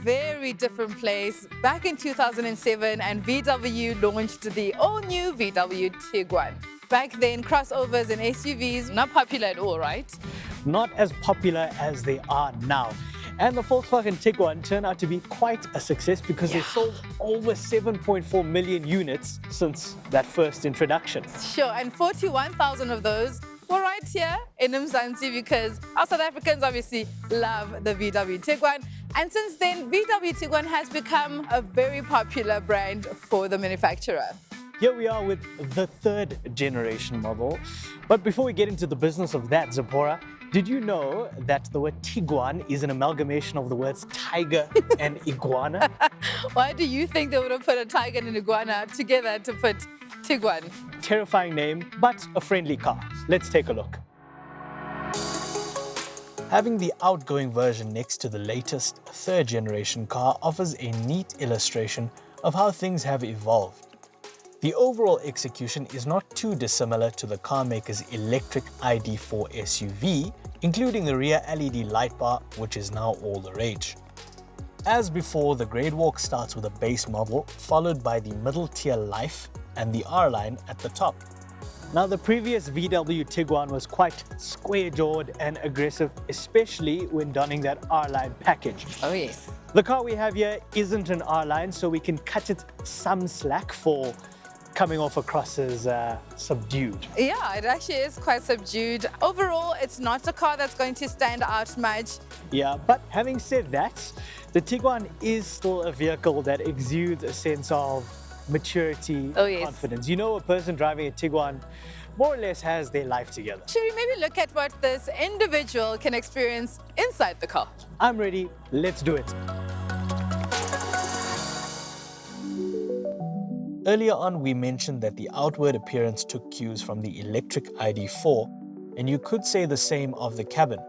very different place back in 2007 and VW launched the all-new VW Tiguan. Back then, crossovers and SUVs, not popular at all, right? Not as popular as they are now. And the Volkswagen Tiguan turned out to be quite a success because they sold over 7.4 million units since that first introduction. Sure, and 41,000 of those were right here in Mzansi because our South Africans obviously love the VW Tiguan. And since then, VW Tiguan has become a very popular brand for the manufacturer. Here we are with the third generation model. But before we get into the business of that, Ziphorah, did you know that the word Tiguan is an amalgamation of the words tiger and iguana? Why do you think they would have put a tiger and an iguana together to put Tiguan? Terrifying name, but a friendly car. Let's take a look. Having the outgoing version next to the latest third generation car offers a neat illustration of how things have evolved. The overall execution is not too dissimilar to the car maker's electric ID4 SUV, including the rear LED light bar, which is now all the rage. As before, the grade walk starts with a base model, followed by the middle tier Life and the R-Line at the top. Now, the previous VW Tiguan was quite square-jawed and aggressive, especially when donning that R-Line package. Oh yes. The car we have here isn't an R-Line, so we can cut it some slack for coming off across as subdued. Yeah, it actually is quite subdued. Overall, it's not a car that's going to stand out much. Yeah, but having said that, the Tiguan is still a vehicle that exudes a sense of maturity, confidence. You know, a person driving a Tiguan more or less has their life together. Should we maybe look at what this individual can experience inside the car? I'm ready, let's do it. Earlier on, we mentioned that the outward appearance took cues from the electric ID4, and you could say the same of the cabin.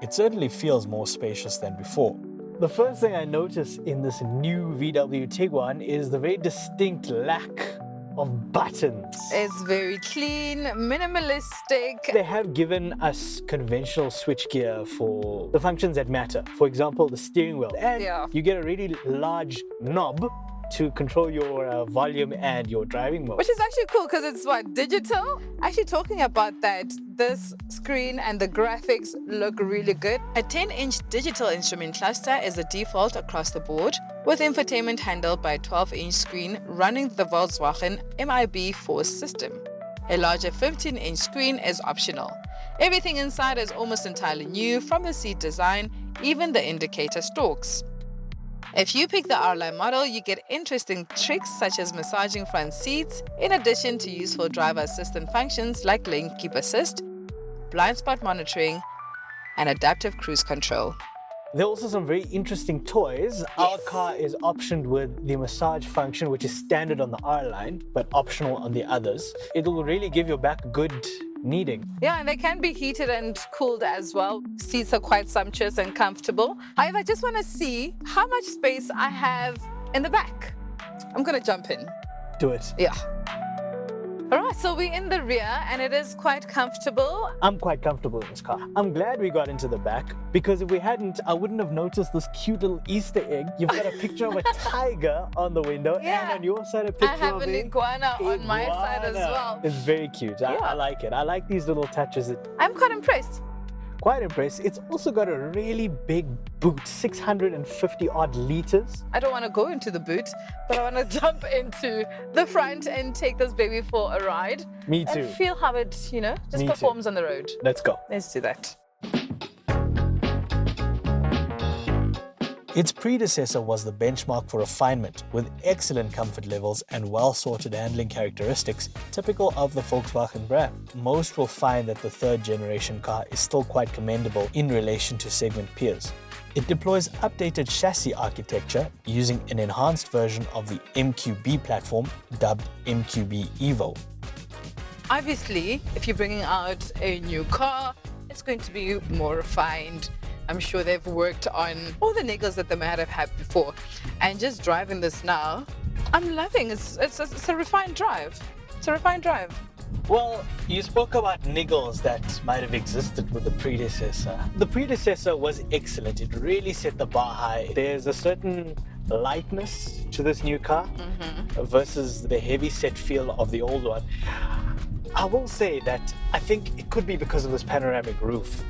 It certainly feels more spacious than before. The first thing I notice in this new VW Tiguan is the very distinct lack of buttons. It's very clean, minimalistic. They have given us conventional switchgear for the functions that matter. For example, the steering wheel. And you get a really large knob to control your volume and your driving mode. Which is actually cool because it's what, digital? Actually talking about that, this screen and the graphics look really good. A 10-inch digital instrument cluster is the default across the board, with infotainment handled by a 12-inch screen running the Volkswagen MIB4 system. A larger 15-inch screen is optional. Everything inside is almost entirely new, from the seat design, even the indicator stalks. If you pick the R-Line model, you get interesting tricks such as massaging front seats, in addition to useful driver assistant functions like lane keep assist, blind spot monitoring, and adaptive cruise control. There are also some very interesting toys. Our car is optioned with the massage function, which is standard on the R-Line, but optional on the others. It will really give your back good kneading. Yeah, and they can be heated and cooled as well. Seats are quite sumptuous and comfortable. However, I just want to see how much space I have in the back. I'm going to jump in. Do it. Yeah. All right, so we're in the rear and it is quite comfortable. I'm quite comfortable in this car. I'm glad we got into the back because if we hadn't, I wouldn't have noticed this cute little Easter egg. You've got a picture of a tiger on the window and on your side a picture of I have an iguana on my side as well. It's very cute. I like it. I like these little touches. I'm quite impressed. Quite impressed. It's also got a really big boot, 650 odd liters. I don't want to go into the boot, but I want to jump into the front and take this baby for a ride. Me too. And feel how it, just performs on the road. Let's go. Let's do that. Its predecessor was the benchmark for refinement, with excellent comfort levels and well-sorted handling characteristics typical of the Volkswagen brand. Most will find that the third generation car is still quite commendable in relation to segment peers. It deploys updated chassis architecture using an enhanced version of the MQB platform dubbed MQB Evo. Obviously, if you're bringing out a new car, it's going to be more refined. I'm sure they've worked on all the niggles that they might have had before. And just driving this now, I'm loving it. It's a refined drive. It's a refined drive. Well, you spoke about niggles that might have existed with the predecessor. The predecessor was excellent. It really set the bar high. There's a certain lightness to this new car versus the heavy set feel of the old one. I will say that I think it could be because of this panoramic roof.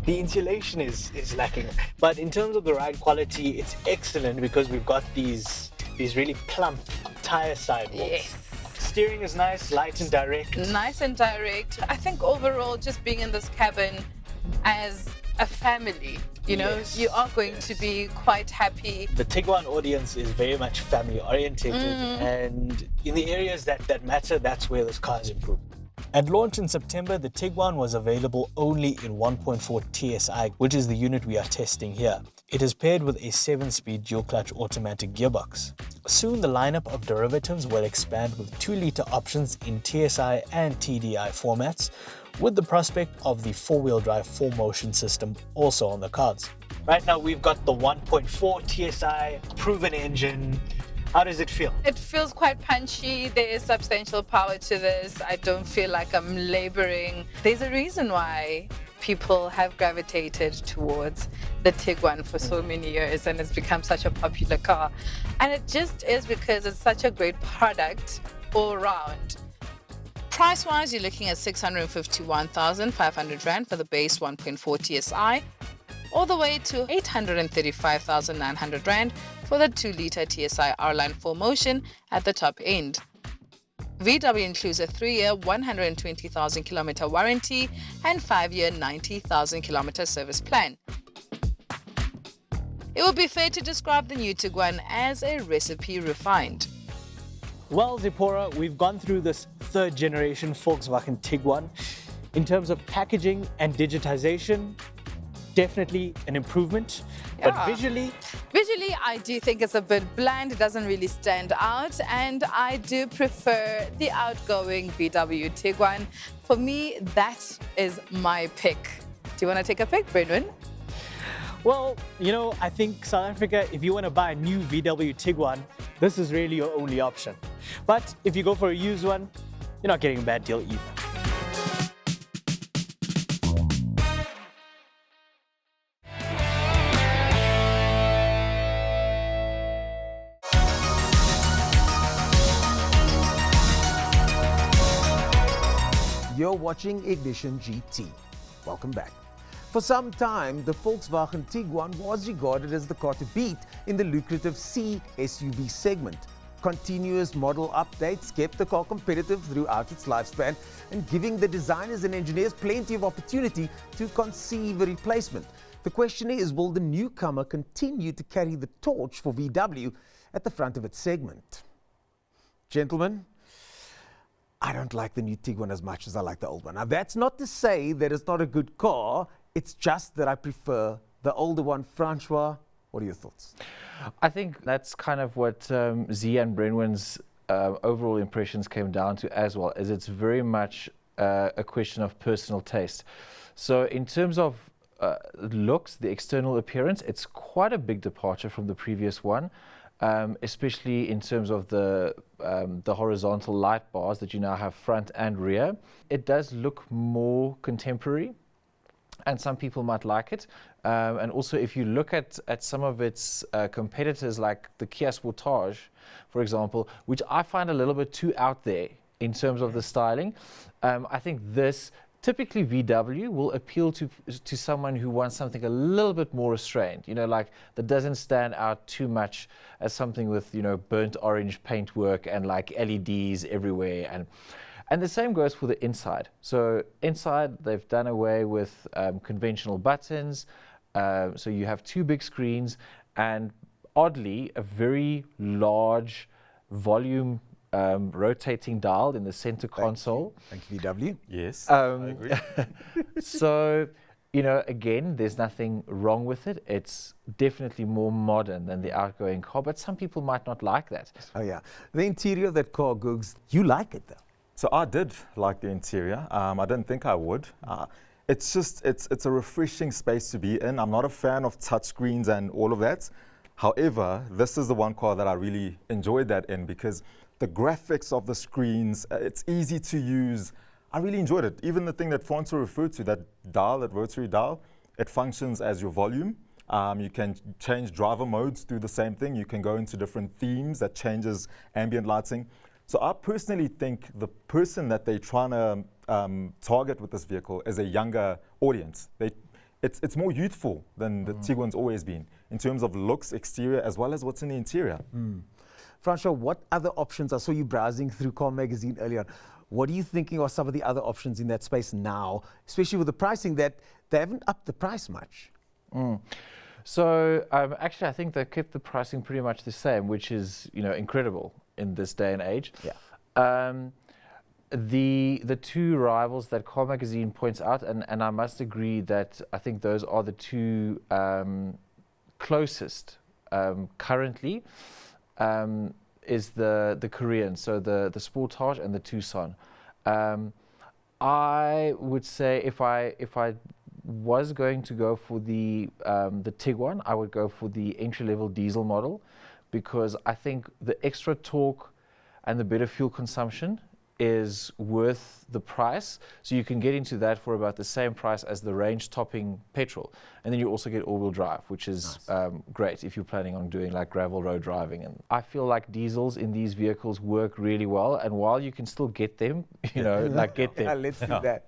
The insulation is lacking, but in terms of the ride quality, it's excellent because we've got these really plump tire sidewalls. Yes. Steering is nice, light and direct. Nice and direct. I think overall, just being in this cabin as a family, you know, Yes, you are going to be quite happy. The Tiguan audience is very much family orientated, and in the areas that matter, that's where this car is improved. At launch in September, the Tiguan was available only in 1.4 TSI, which is the unit we are testing here. It is paired with a 7-speed dual-clutch automatic gearbox. Soon, the lineup of derivatives will expand with 2-litre options in TSI and TDI formats, with the prospect of the 4-wheel drive 4Motion system also on the cards. Right now, we've got the 1.4 TSI proven engine. How does it feel? It feels quite punchy. There is substantial power to this. I don't feel like I'm laboring. There's a reason why people have gravitated towards the Tiguan for so many years, and it's become such a popular car. And it just is because it's such a great product all around. Price-wise, you're looking at 651,500 Rand for the base 1.4 TSI, all the way to 835,900 Rand for the 2-litre TSI R-Line 4Motion at the top end. VW includes a 3-year, 120,000 kilometer warranty and 5-year, 90,000 kilometer service plan. It would be fair to describe the new Tiguan as a recipe refined. Well, Ziphorah, we've gone through this 3rd generation Volkswagen Tiguan. In terms of packaging and digitization, definitely an improvement. Yeah. But visually, I do think it's a bit bland. It doesn't really stand out, and I do prefer the outgoing VW Tiguan. For me, that is my pick. Do you want to take a pick, Brenwin? well, you know, I think South Africa, if you want to buy a new VW Tiguan, this is really your only option. But if you go for a used one, you're not getting a bad deal either. You're watching Ignition GT. Welcome back. For some time, the Volkswagen Tiguan was regarded as the car to beat in the lucrative C SUV segment. Continuous model updates kept the car competitive throughout its lifespan and giving the designers and engineers plenty of opportunity to conceive a replacement. The question is, will the newcomer continue to carry the torch for VW at the front of its segment? Gentlemen, I don't like the new Tiguan as much as I like the old one. Now, that's not to say that it's not a good car. It's just that I prefer the older one. Francois, what are your thoughts? I think that's kind of what Z and Brenwin's overall impressions came down to as well, is it's very much a question of personal taste. So in terms of looks, the external appearance, it's quite a big departure from the previous one. Especially in terms of the horizontal light bars that you now have front and rear. It does look more contemporary, and some people might like it. And also, if you look at some of its competitors, like the Kia Sportage, for example, which I find a little bit too out there in terms of the styling, I think this, typically VW, will appeal to someone who wants something a little bit more restrained, you know, like that doesn't stand out too much as something with, you know, burnt orange paintwork and like LEDs everywhere. And the same goes for the inside. So inside, they've done away with conventional buttons. So you have 2 big screens and oddly, a very large volume rotating dial in the center console. Thank you, VW. Yes, I agree. So, you know, again, there's nothing wrong with it. It's definitely more modern than the outgoing car, but some people might not like that. Oh, yeah. The interior of that car, Googs, you like it, though. So I did like the interior. I didn't think I would. It's just, it's a refreshing space to be in. I'm not a fan of touchscreens and all of that. However, this is the one car that I really enjoyed that in, because the graphics of the screens, it's easy to use. I really enjoyed it. Even the thing that Francois referred to, that dial, that rotary dial, it functions as your volume. You can change driver modes, do the same thing. You can go into different themes that changes ambient lighting. So I personally think the person that they're trying to target with this vehicle is a younger audience. It's more youthful than the Tiguan's always been in terms of looks, exterior, as well as what's in the interior. Francois, what other options? I saw you browsing through Car Magazine earlier on. What are you thinking are some of the other options in that space now, especially with the pricing that they haven't upped the price much? So actually, I think they kept the pricing pretty much the same, which is incredible in this day and age. Yeah. The two rivals that Car Magazine points out, and I must agree that I think those are the two closest currently, is the Korean, so the Sportage and the Tucson. I would say if I was going to go for the Tiguan, I would go for the entry-level diesel model, because I think the extra torque and the better fuel consumption is worth the price. So you can get into that for about the same price as the range-topping petrol, and then you also get all-wheel drive, which is nice. Great if you're planning on doing like gravel road driving. And I feel like diesels in these vehicles work really well, and while you can still get them, get them. Let's do that.